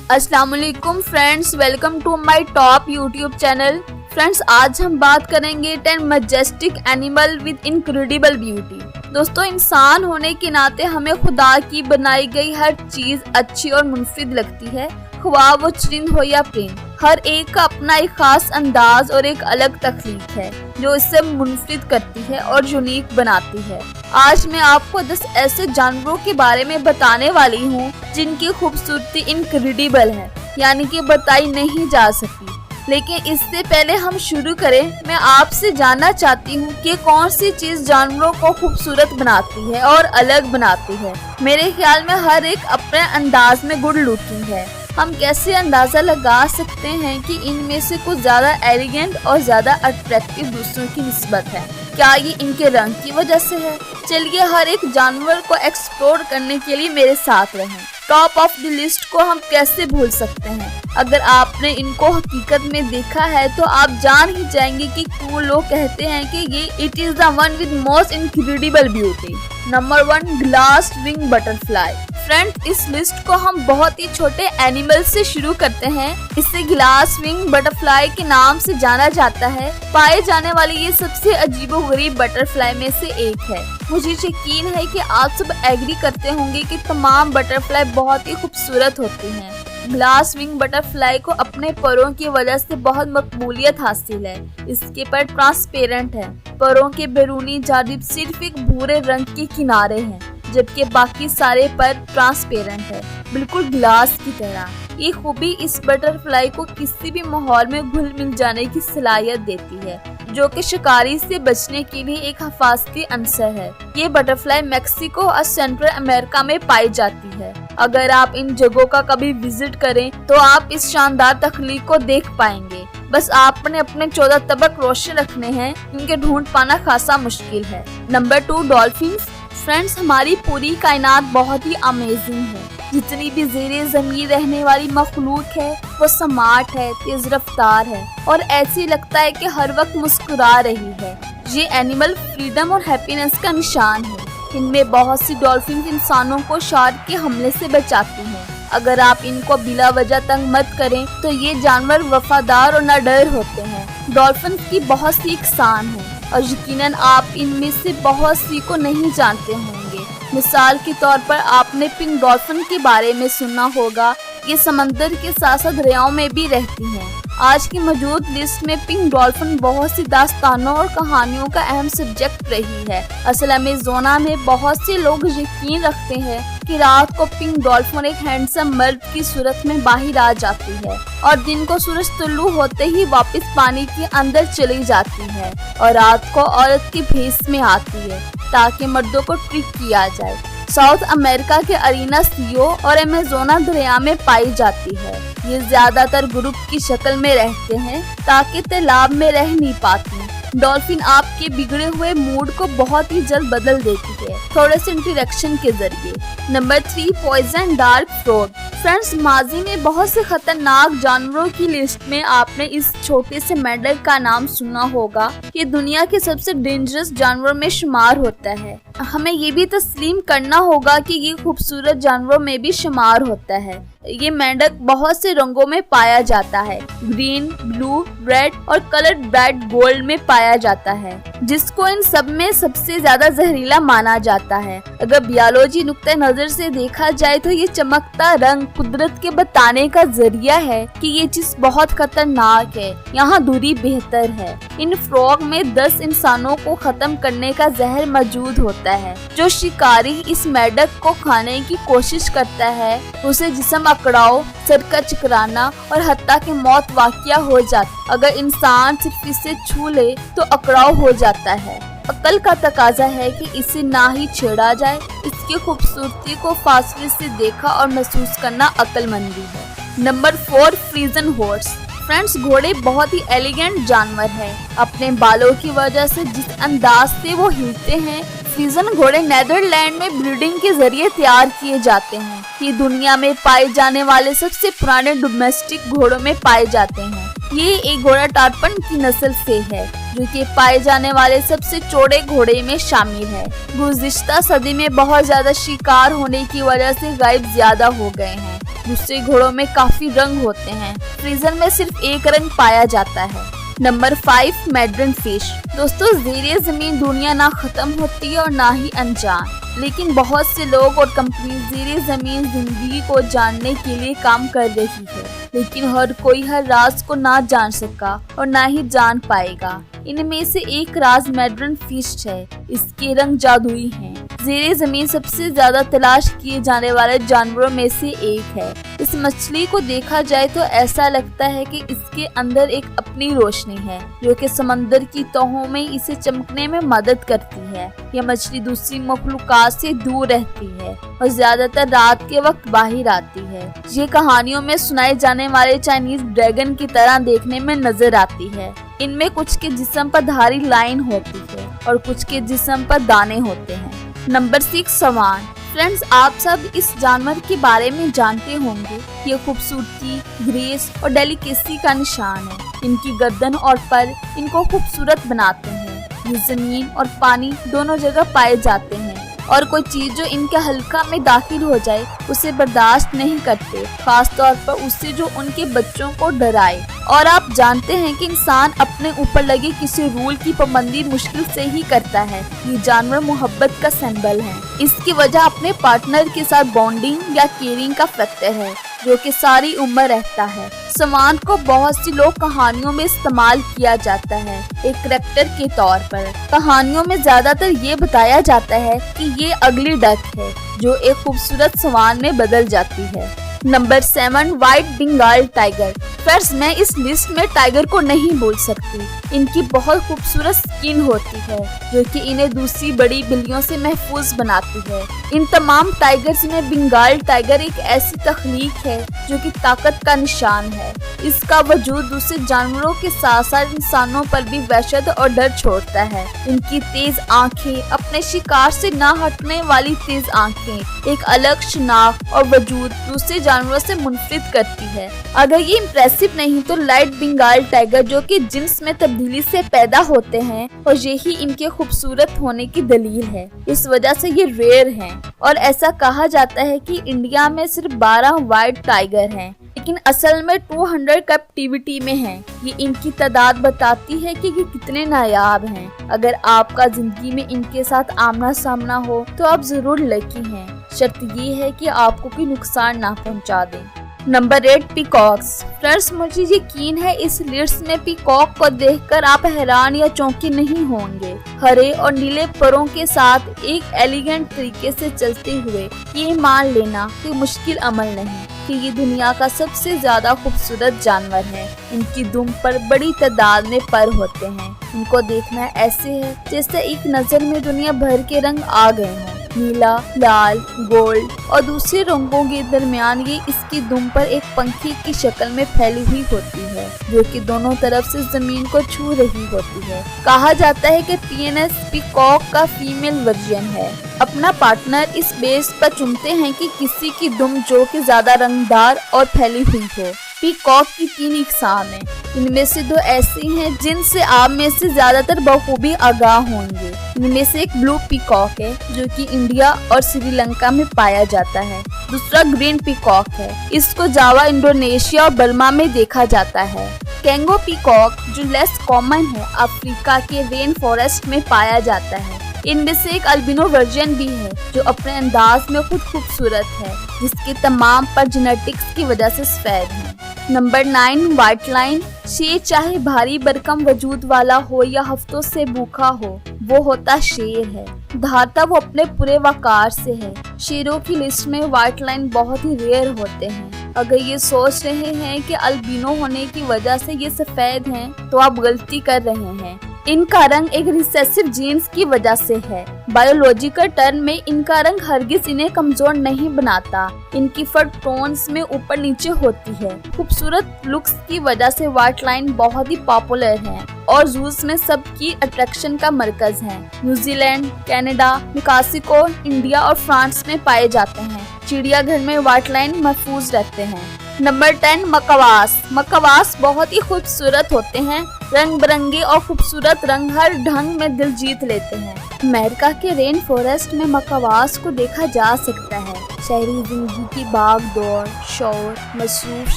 अस्सलाम वालेकुम friends, welcome to my top YouTube channel. Friends, आज हम बात करेंगे 10 majestic animal with incredible beauty. दोस्तों, इंसान होने के नाते हमें खुदा की बनाई गई हर चीज अच्छी और मुनफिद लगती है, ख्वाह वो चरिंद हो या परिंद। हर एक का अपना एक खास अंदाज और एक अलग तख्लीक है जो इसे मुनफिद करती है और यूनिक बनाती है। आज मैं आपको 10 ऐसे जानवरों के बारे में बताने वाली हूँ जिनकी खूबसूरती इनक्रेडिबल है, यानी कि बताई नहीं जा सकती। लेकिन इससे पहले हम शुरू करें, मैं आपसे जानना चाहती हूँ कि कौन सी चीज जानवरों को खूबसूरत बनाती है और अलग बनाती है। मेरे ख्याल में हर एक अपने अंदाज में गुड लुकिंग है। हम कैसे अंदाजा लगा सकते हैं कि इनमें से कुछ ज्यादा एलिगेंट और ज्यादा अट्रैक्टिव दूसरों की निस्बत है? क्या ये इनके रंग की वजह से है? चलिए हर एक जानवर को एक्सप्लोर करने के लिए मेरे साथ रहें। टॉप ऑफ द लिस्ट को हम कैसे भूल सकते हैं? अगर आपने इनको हकीकत में देखा है तो आप जान ही जाएंगे कि क्यों लोग कहते हैं कि ये it is the one with most incredible beauty. Number 1, glass wing butterfly. Friends, इस लिस्ट को हम बहुत ही छोटे एनिमल से शुरू करते हैं। इसे ग्लास विंग बटरफ्लाई के नाम से जाना जाता है। पाए जाने वाली ये सबसे अजीबोगरीब बटरफ्लाई में से एक है। मुझे यकीन है कि आप सब एग्री करते होंगे कि तमाम बटरफ्लाई बहुत ही खूबसूरत होती हैं। ग्लास विंग बटरफ्लाई को अपने परों की वजह से बहुत मकबूलियत हासिल है। इसके पर ट्रांसपेरेंट है। परों के बैरूनी जानिब सिर्फ एक भूरे रंग के किनारे हैं, जबकि बाकी सारे पर ट्रांसपेरेंट है, बिल्कुल ग्लास की तरह। ये खूबी इस बटरफ्लाई को किसी भी माहौल में घुल मिल जाने की सलाहियत देती है, जो कि शिकारी से बचने के लिए एक हिफाजती अंसर है। ये बटरफ्लाई मेक्सिको और सेंट्रल अमेरिका में पाई जाती है। अगर आप इन जगहों का कभी विजिट करें तो आप इस शानदार तख्लीक को देख पाएंगे। बस आपने अपने 14 तबक रोशन रखने हैं, इनके ढूंढ पाना खासा मुश्किल है। Number 2, dolphins. फ्रेंड्स, हमारी पूरी कायनात बहुत ही अमेजिंग है। जितनी भी ज़ेरे ज़मीन रहने वाली मखलूक है वो स्मार्ट है, तेज रफ्तार है और ऐसी लगता है कि हर वक्त मुस्कुरा रही है। ये एनिमल फ्रीडम और हैप्पीनेस का निशान है। इनमें बहुत सी डॉल्फिन इंसानों को शार्क के हमले से बचाती हैं। अगर आप इनको बिला वजह तंग मत करें तो ये जानवर वफादार और निडर होते हैं। डॉल्फिन की बहुत सी इकसान है और यकीनन आप इनमें से बहुत सी को नहीं जानते होंगे। मिसाल के तौर पर आपने पिंक डॉल्फिन के बारे में सुना होगा। ये समंदर के साथ साथ दरियाओं में भी रहती हैं। आज की मौजूद लिस्ट में पिंक डॉल्फिन बहुत सी दास्तानों और कहानियों का अहम सब्जेक्ट रही है। असल अमेज़ोना में बहुत से लोग यकीन रखते हैं कि रात को पिंक डॉल्फिन एक हैंडसम मर्द की सूरत में बाहर आ जाती है और दिन को सूरज तुल्लू होते ही वापस पानी के अंदर चली जाती है और रात को औरत के भेस में आती है ताकि मर्दों को ट्रिक किया जाए। साउथ अमेरिका के अरीना सीओ और अमेज़ोना दरिया में पाई जाती है। ये ज्यादातर ग्रुप की शक्ल में रहते हैं ताकि तालाब में रह नहीं पाती। डॉल्फिन आपके बिगड़े हुए मूड को बहुत ही जल्द बदल देती है, थोड़े से इंटरेक्शन के जरिए। Number 3, poison dart frog. Friends, माजी में बहुत से खतरनाक जानवरों की लिस्ट में आपने इस छोटे से मेंढक का नाम सुना होगा। ये दुनिया के सबसे डेंजरस जानवरों में शुमार होता है। हमें ये भी तस्लीम करना होगा कि ये खूबसूरत जानवरों में भी शुमार होता है। ये मेंढक बहुत से रंगों में पाया जाता है। ग्रीन, ब्लू, रेड और कलर्ड ब्राइट गोल्ड में पाया जाता है, जिसको इन सब में सबसे ज्यादा जहरीला माना जाता है। अगर बायोलॉजी नुक्ते नजर से देखा जाए तो ये चमकता रंग कुदरत के बताने का जरिया है कि ये चीज बहुत खतरनाक है, यहाँ दूरी बेहतर है। इन फ्रॉग में 10 इंसानों को खत्म करने का जहर मौजूद होता है। जो शिकारी इस मेंढक को खाने की कोशिश करता है उसे जिस्म अकड़ाव, सर का चकराना और हत्ता की मौत वाक़या हो जाती। अगर इंसान सिर्फ इसे छू ले तो अकड़ाव हो जाता है। अक्ल का तकाजा है कि इसे ना ही छेड़ा जाए। इसकी खूबसूरती को फासले से देखा और महसूस करना अक्लमंदी है। Number 4, फ्रीजन horse. फ्रेंड्स, घोड़े बहुत ही एलिगेंट जानवर है। अपने बालों की वजह से जिस अंदाज से वो हिलते हैं, फ्रीजन घोड़े नेदरलैंड में ब्रीडिंग के जरिए तैयार किए जाते हैं। ये दुनिया में पाए जाने वाले सबसे पुराने डोमेस्टिक घोड़ों में पाए जाते हैं। ये एक घोड़ा टारपन की नस्ल से है, जो कि पाए जाने वाले सबसे चौड़े घोड़े में शामिल है। गुज़िश्ता सदी में बहुत ज्यादा शिकार होने की वजह से गायब ज्यादा हो गए हैं। दूसरे घोड़ों में काफी रंग होते हैं। फ्रीजर में सिर्फ एक रंग पाया जाता है। नंबर 5 मैड्रन फिश। दोस्तों, ज़ेरे ज़मीन दुनिया ना खत्म होती है और ना ही अनजान, लेकिन बहुत से लोग और कंपनी ज़ेरे ज़मीन जिंदगी को जानने के लिए काम कर रही है, लेकिन हर कोई हर राज को ना जान सका और ना ही जान पाएगा। इनमें से एक राज मैड्रन फिश है। इसके रंग जादुई हैं। ज़ेरे ज़मीन सबसे ज्यादा तलाश किए जाने वाले जानवरों में से एक है। इस मछली को देखा जाए तो ऐसा लगता है कि इसके अंदर एक अपनी रोशनी है, जो कि समंदर की तहों में इसे चमकने में मदद करती है। यह मछली दूसरी मखलूकात से दूर रहती है और ज्यादातर रात के वक्त बाहर आती है। ये कहानियों में सुनाए जाने वाले चाइनीज ड्रैगन की तरह देखने में नजर आती है। इनमें कुछ के जिस्म पर धारी लाइन होती है और कुछ के जिस्म पर दाने होते हैं। नंबर 6 स्वान। फ्रेंड्स, आप सब इस जानवर के बारे में जानते होंगे। ये खूबसूरती, ग्रेस और डेलिकेसी का निशान है। इनकी गर्दन और पर इनको खूबसूरत बनाते हैं। ये जमीन और पानी दोनों जगह पाए जाते हैं और कोई चीज जो इनके हल्का में दाखिल हो जाए उसे बर्दाश्त नहीं करते, खास तौर पर उससे जो उनके बच्चों को डराए। और आप जानते हैं कि इंसान अपने ऊपर लगे किसी रूल की पाबंदी मुश्किल से ही करता है। ये जानवर मोहब्बत का सिंबल है। इसकी वजह अपने पार्टनर के साथ बॉन्डिंग या केयरिंग का फैक्टर है, जो कि सारी उम्र रहता है। स्वान को बहुत सी लोग कहानियों में इस्तेमाल किया जाता है एक करैक्टर के तौर पर। कहानियों में ज्यादातर ये बताया जाता है कि ये अगली डक है जो एक खूबसूरत स्वान में बदल जाती है। Number 7 white Bengal tiger. Friends, मैं इस लिस्ट में टाइगर को नहीं बोल सकती। इनकी बहुत खूबसूरत स्किन होती है, जो कि इन्हें दूसरी बड़ी बिल्लियों से महफूज बनाती है। इन तमाम टाइगर्स में बंगाल टाइगर एक ऐसी तख्लीक है जो कि ताकत का निशान है। इसका वजूद दूसरे जानवरों के साथ साथ इंसानों पर भी वहशत और डर छोड़ता है। इनकी तेज आंखें, अपने शिकार से ना हटने वाली तेज आंखें, एक अलग शनाख्त और वजूद दूसरे जानवरों से मुनफरिद करती है। अगर ये इम्प्रेसिव नहीं तो लाइट बंगाल टाइगर, जो कि जिन्स में तब्दीली से पैदा होते हैं, और यही इनके खूबसूरत होने की दलील है। इस वजह से ये रेयर हैं और ऐसा कहा जाता है कि इंडिया में सिर्फ 12 व्हाइट टाइगर हैं, लेकिन असल में 200 कैप्टिविटी में हैं। ये इनकी तादाद बताती है कि ये कितने नायाब हैं। अगर आपका जिंदगी में इनके साथ आमना सामना हो तो आप जरूर लकी हैं। शर्त ये है कि आपको कोई नुकसान ना पहुंचा दें। Number 8 peacocks. फ्रेंड्स, मुझे यकीन है इस लिस्ट में पीकॉक को देखकर आप हैरान या चौंके नहीं होंगे। हरे और नीले परों के साथ एक एलिगेंट तरीके से चलते हुए ये मान लेना कि मुश्किल अमल नहीं कि ये दुनिया का सबसे ज्यादा खूबसूरत जानवर है। इनकी दुम पर बड़ी तादाद में पर होते हैं। इनको देखना ऐसे है जैसे एक नजर में दुनिया भर के रंग आ गए हों। नीला, लाल, गोल्ड और दूसरे रंगों के दरमियान ये इसकी दुम पर एक पंखी की शक्ल में फैली हुई होती है, जो कि दोनों तरफ से जमीन को छू रही होती है। कहा जाता है कि पीएनएस पीकॉक का फीमेल वर्जन है। अपना पार्टनर इस बेस पर चुनते हैं कि किसी की दुम जो कि ज्यादा रंगदार और फैली हुई हो। पीकॉक की 3 इकसाम हैं। इनमें से 2 ऐसी हैं जिनसे आप में से ज्यादातर बखूबी आगाह होंगे। इनमें से एक ब्लू पीकॉक है, जो कि इंडिया और श्रीलंका में पाया जाता है। दूसरा ग्रीन पीकॉक है। इसको जावा, इंडोनेशिया और बर्मा में देखा जाता है। कैंगो पीकॉक, जो लेस कॉमन है, अफ्रीका के रेन फॉरेस्ट में पाया जाता है। इनमें से एक अल्बिनो वर्जन भी है, जो अपने अंदाज में खुद खूबसूरत है, जिसके तमाम पर जेनेटिक्स की वजह से सफेद है। Number 9 white line. शेर चाहे भारी भरकम वजूद वाला हो या हफ्तों से भूखा हो, वो होता शेर है। धारता वो अपने पूरे वकार से है। शेरों की लिस्ट में व्हाइट लाइन बहुत ही रेयर होते हैं। अगर ये सोच रहे हैं कि अल्बिनो होने की वजह से ये सफेद हैं, तो आप गलती कर रहे हैं। इनका रंग एक रिसेसिव जीन्स की वजह से है। बायोलॉजिकल टर्म में इनका रंग हरगिज इन्हें कमजोर नहीं बनाता। इनकी फर टोन्स में ऊपर नीचे होती है। खूबसूरत लुक्स की वजह से व्हाइट लाइन बहुत ही पॉपुलर है और जूस में सबकी अट्रैक्शन का मरकज है। न्यूजीलैंड, कनाडा, मेक्सिको, इंडिया और फ्रांस में पाए जाते हैं। चिड़ियाघर में व्हाइट लाइन महफूज रहते हैं। नंबर 10 मकवास। मकवास बहुत ही खूबसूरत होते हैं। रंग बिरंगे और खूबसूरत रंग हर ढंग में दिल जीत लेते हैं। अमेरिका के रेन फॉरेस्ट में मकावास को देखा जा सकता है। शहरी जिंदगी की भाग दौड़, शोर, मसरूफ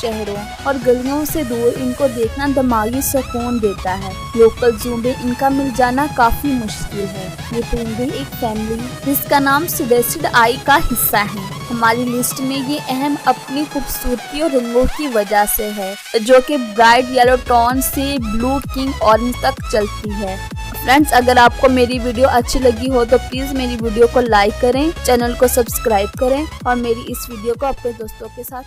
शहरों और गलियों से दूर इनको देखना दिमागी सुकून देता है। लोकल जू में इनका मिल जाना काफी मुश्किल है। ये परिंदे एक फैमिली जिसका नाम सुडेस्टेड आई का हिस्सा है। हमारी लिस्ट में ये अहम अपनी खूबसूरती और रंगों की वजह से है, जो कि ब्राइट येलो टोन से ब्लू किंग ऑरेंज तक चलती है। फ्रेंड्स, अगर आपको मेरी वीडियो अच्छी लगी हो तो प्लीज मेरी वीडियो को लाइक करें, चैनल को सब्सक्राइब करें और मेरी इस वीडियो को अपने दोस्तों के साथ